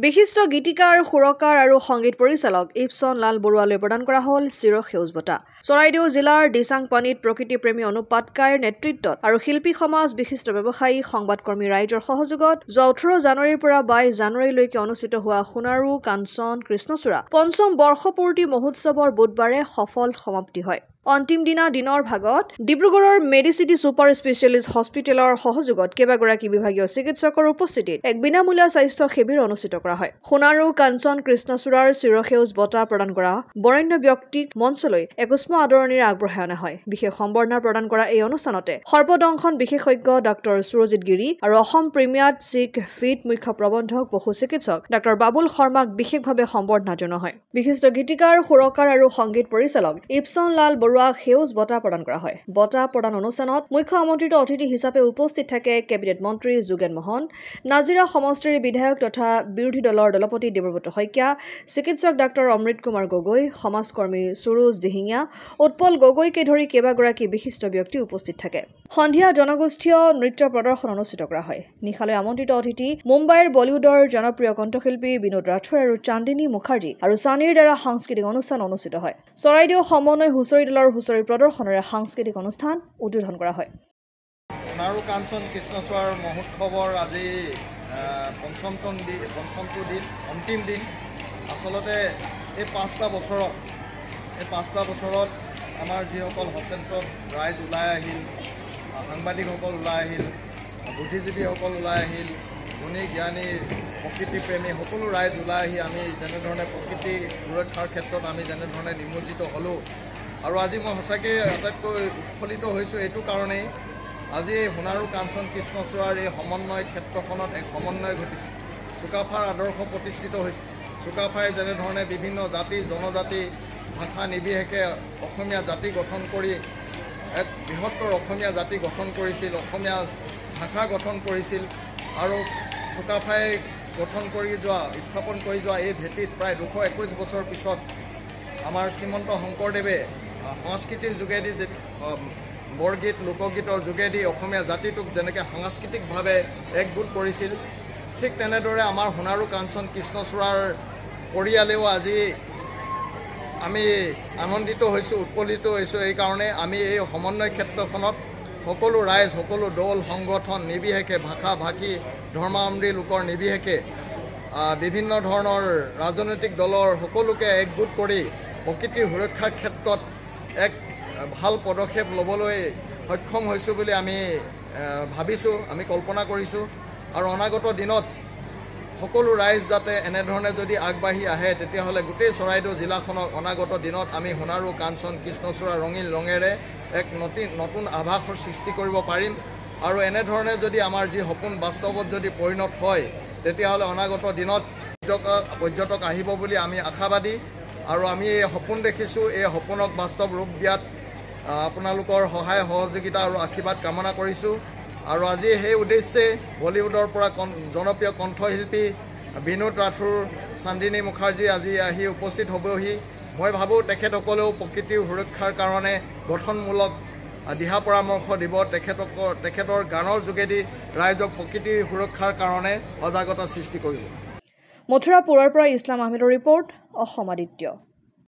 বিশিষ্ট গীতিকাৰ, সুৰকাৰ আৰু সংগীত পৰিচালক ইপছন লাল বৰুৱালৈ প্ৰদান কৰা হ'ল চিৰ সেউজ বঁটা। চৰাইদেউ জিলাৰ দিচাংপানীত প্ৰকৃতিপ্ৰেমী অনুপ পাটকাইৰ নেতৃত্বত আৰু শিল্পী সমাজ, বিশিষ্ট ব্যৱসায়ী, সংবাদকৰ্মী ৰাইজৰ সহযোগত যোৱা 18 জানুৱাৰীৰ পৰা 22 জানুৱাৰীলৈকে অনুষ্ঠিত হোৱা সোণাৰু কাঞ্চন কৃষ্ণচূড়া পঞ্চম বৰ্ষপূৰ্তি মহোৎসৱৰ বুধবাৰে সফল সমাপ্তি হয়। অন্তিম দিনৰ ভাগত ডিব্ৰুগড়ৰ মেডিচিটি ছুপাৰ স্পেচিয়েলিষ্ট হস্পিটেলৰ সহযোগত কেইবাগৰাকী বিভাগীয় চিকিৎসকৰ উপস্থিতিত এক বিনামূলীয়া স্বাস্থ্য শিবিৰ অনুষ্ঠিত কৰা হয়। সোণাৰু কাঞ্চন কৃষ্ণচূড়াৰ চিৰসেউজ বঁটা প্ৰদান কৰা বৰেণ্য ব্যক্তিক মঞ্চলৈ এক উষ্ম আদৰণিৰে আগবঢ়াই অনা হয়। বিশেষ সম্বৰ্ধনা প্ৰদান কৰা এই অনুষ্ঠানতে সৰ্বদংশন বিশেষজ্ঞ ডাক্তৰ সুৰজিৎ গিৰি আৰু অসম প্ৰিমিয়াৰ্ড চিক ফিট মুখ্য প্ৰবন্ধক পশু চিকিৎসক ডাক্তৰ বাবুল শৰ্মাক বিশেষভাৱে সম্বৰ্ধনা জনোৱা হয়। বিশিষ্ট গীতিকাৰ, সুৰকাৰ আৰু সংগীত পৰিচালক ইপছন লাল বৰুৱাক সেউজ বঁটা প্ৰদান কৰা হয়। বঁটা প্ৰদান অনুষ্ঠানত মুখ্য আমন্ত্ৰিত অতিথি হিচাপে উপস্থিত থাকে কেবিনেট মন্ত্ৰী যোগেন মহন, নাজিৰা সমষ্টিৰ বিধায়ক তথা বিৰোধী দলৰ দলপতি দেৱব্ৰত শইকীয়া, চিকিৎসক ডাক্তৰ অমৃত কুমাৰ গগৈ, সমাজকৰ্মী সুৰুজ দিহিঙীয়া, উৎপল গগৈকে ধৰি কেইবাগৰাকী বিশিষ্ট ব্যক্তি উপস্থিত থাকে। সন্ধিয়া জনগোষ্ঠীয় নৃত্য প্ৰদৰ্শন অনুষ্ঠিত কৰা হয়। নিশালৈ আমন্ত্ৰিত অতিথি মুম্বাইৰ বলিউডৰ জনপ্ৰিয় কণ্ঠশিল্পী বিনোদ ৰাথোৰ আৰু চান্দিনী মুখাৰ্জী আৰু ছানীৰ দ্বাৰা সাংস্কৃতিক অনুষ্ঠান অনুষ্ঠিত হয়। চৰাইদেউ সমন্বয় হুঁচৰি দলৰ হুঁচৰি প্ৰদৰ্শনেৰে সাংস্কৃতিক অনুষ্ঠান উদ্বোধন কৰা হয়। সোণাৰু কাঞ্চন কৃষ্ণচূড়াৰ মহোৎসৱৰ আজি পঞ্চমটো দিন, অন্তিম দিন। আচলতে এই পাঁচটা বছৰত আমাৰ যিসকল সচেতন ৰাইজ ওলাই আহিল, সাংবাদিকসকল ওলাই আহিল, বুদ্ধিজীৱীসকল ওলাই আহিল, গুণী জ্ঞানী প্ৰকৃতিপ্ৰেমী সকলো ৰাইজ ওলাই আহি আমি যেনেধৰণে প্ৰকৃতি সুৰক্ষাৰ ক্ষেত্ৰত আমি যেনেধৰণে নিমজ্জিত হ'লোঁ আৰু আজি মই সঁচাকৈ আটাইতকৈ উৎফুল্লিত হৈছোঁ এইটো কাৰণেই, আজি এই সোণাৰু কাঞ্চন কৃষ্ণচূড়াৰ এই সমন্বয় ক্ষেত্ৰখনত এক সমন্বয় ঘটিছে। চুকাফাৰ আদৰ্শ প্ৰতিষ্ঠিত হৈছে। চুকাফাই যেনেধৰণে বিভিন্ন জাতি জনজাতি ভাষা নিৰ্বিশেষে অসমীয়া জাতি গঠন কৰি এক বৃহত্তৰ অসমীয়া জাতি গঠন কৰিছিল, অসমীয়া ভাষা গঠন কৰিছিল আৰু চুকাফাই স্থাপন কৰি যোৱা এই ভেটিত প্ৰায় 221 বছৰ পিছত আমাৰ শ্ৰীমন্ত শংকৰদেৱে সংস্কৃতিৰ যোগেদি বৰগীত লোকগীতৰ যোগেদি অসমীয়া জাতিটোক যেনেকৈ সাংস্কৃতিকভাৱে একগোট কৰিছিল, ঠিক তেনেদৰে আমাৰ সোণাৰু কাঞ্চন কৃষ্ণচূড়াৰ পৰিয়ালেও আজি আমি আনন্দিত হৈছোঁ, উৎফুল্লিত হৈছোঁ। এইকাৰণে আমি এই সমন্বয় ক্ষেত্ৰখনত সকলো ৰাইজ, সকলো দল সংগঠন নিৰ্বিশেষে ভাষা ভাষী ধৰ্মাৱলম্বী লোকৰ নিৰ্বিশেষে বিভিন্ন ধৰণৰ ৰাজনৈতিক দলৰ সকলোকে একগোট কৰি প্ৰকৃতিৰ সুৰক্ষাৰ ক্ষেত্ৰত এক ভাল পদক্ষেপ ল'বলৈ সক্ষম হৈছোঁ বুলি আমি ভাবিছোঁ, আমি কল্পনা কৰিছোঁ। আৰু অনাগত দিনত সকলো ৰাইজ যাতে এনেধৰণে যদি আগবাঢ়ি আহে, তেতিয়াহ'লে গোটেই চৰাইদেউ জিলাখনক অনাগত দিনত আমি সোণাৰু কাঞ্চন কৃষ্ণচূড়া ৰঙীন ৰঙেৰে এক নতুন আভাসৰ সৃষ্টি কৰিব পাৰিম। আৰু এনেধৰণে যদি আমাৰ যি সপোন বাস্তৱত যদি পৰিণত হয়, তেতিয়াহ'লে অনাগত দিনত পৰ্যটক আহিব বুলি আমি আশাবাদী। আৰু আমি এই সপোন দেখিছোঁ, এই সপোনক বাস্তৱ ৰূপ দিয়াত আপোনালোকৰ সহায় সহযোগিতা আৰু আশীৰ্বাদ কামনা কৰিছোঁ। আৰু আজি সেই উদ্দেশ্যে বলিউডৰ পৰা জনপ্ৰিয় কণ্ঠশিল্পী বিনোদ ৰাথোৰ, চান্দিনী মুখাৰ্জী আজি আহি উপস্থিত হ'বহি। মই ভাবোঁ তেখেতসকলেও প্ৰকৃতিৰ সুৰক্ষাৰ কাৰণে গঠনমূলক দিহা পৰামৰ্শ দিব, তেখেতৰ গানৰ যোগেদি ৰাইজক প্ৰকৃতিৰ সুৰক্ষাৰ কাৰণে সজাগতা সৃষ্টি কৰিব। মথুৰাপুৰৰ পৰা ইছলাম আহমেদৰ ৰিপৰ্ট, অসম আদিত্য।